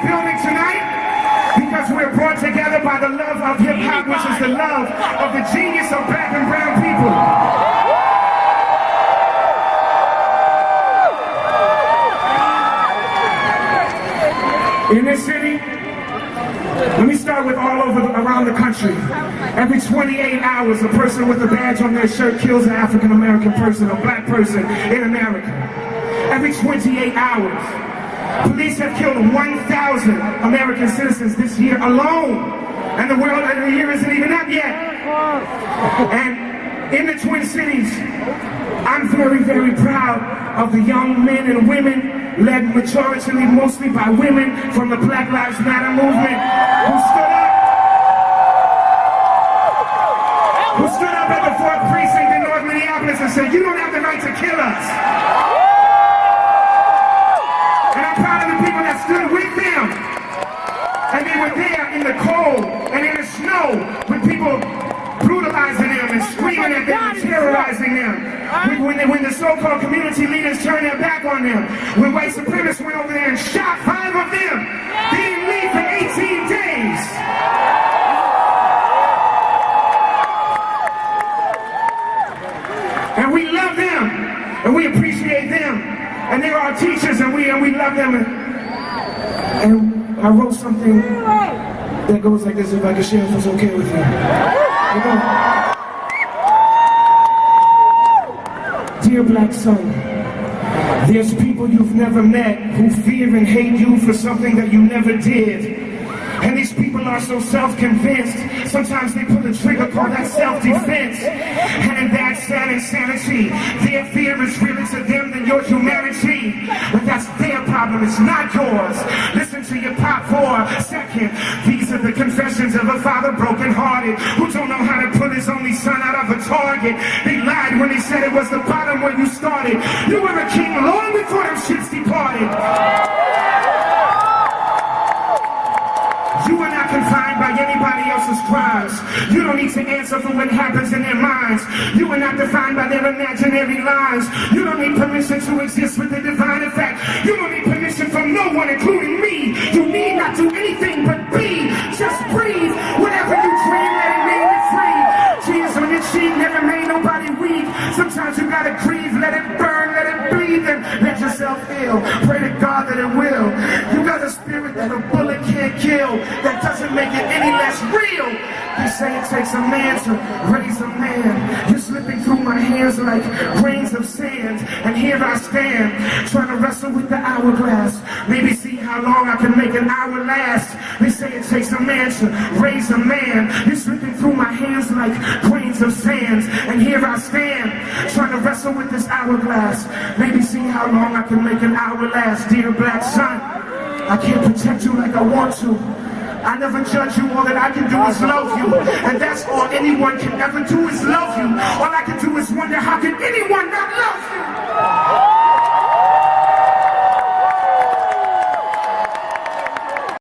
building tonight because we're brought together by the love of hip-hop, which is the love of the genius of black and brown people. In this city, let me start with all over around the country. Every 28 hours, a person with a badge on their shirt kills an African-American person, a black person in America. Every 28 hours. Police have killed 1,000 American citizens this year alone. And the year isn't even up yet. And in the Twin Cities, I'm very, very proud of the young men and women, led majoritarily mostly by women from the Black Lives Matter movement, who stood up at the 4th Precinct in North Minneapolis and said, you don't have the right to kill us. And I'm proud of the people that stood with them. And they were there in the cold and in the snow with people brutalizing them and screaming at them and terrorizing them. When the so-called community leaders turned their back on them. When white supremacists went over there and shot 5 of them. They didn't leave for 18 days. And we love them. And we appreciate them. And they're our teachers and we love them. And I wrote something that goes like this, if I can share if it's okay with you. Dear black son, there's people you've never met who fear and hate you for something that you never did. And these people are so self-convinced, sometimes they pull a trigger called that self-defense. And in that sad insanity, their fear is realer to them than your humanity. But that's their problem, it's not yours. Listen to your pop for a second. These are the confessions of a father broken-hearted who don't know how to pull his only son out of a target. They lied when they said it was the bottom where you started. You were a king long before them ships departed. You are not confined by anybody else's crimes. You don't need to answer for what happens in their minds. You are not defined by their imaginary lies. You don't need permission to exist with the divine effect. You don't need permission from no one, including me. You need not do anything but be. Just breathe. Whatever you dream, let it mean it free. Tears on your cheek never made nobody weak. Sometimes you gotta grieve, let it burn, let it breathe, and let yourself heal. Pray to God that it will. You got a spirit that a bullet can't kill. That doesn't make it any less real. They say it takes a man to raise a man. You're slipping through my hands like grains of sand. And here I stand, trying to wrestle with the hourglass. Maybe see how long I can make an hour last. They say it takes a man to raise a man. You're slipping through my hands like grains of sand. And here I stand, trying to wrestle with this hourglass. Maybe see how long I can make an hour last. Dear black son, I can't protect you like I want to. I never judge you, all that I can do is love you. And that's all anyone can ever do is love you. All I can do is wonder, how can anyone not love you?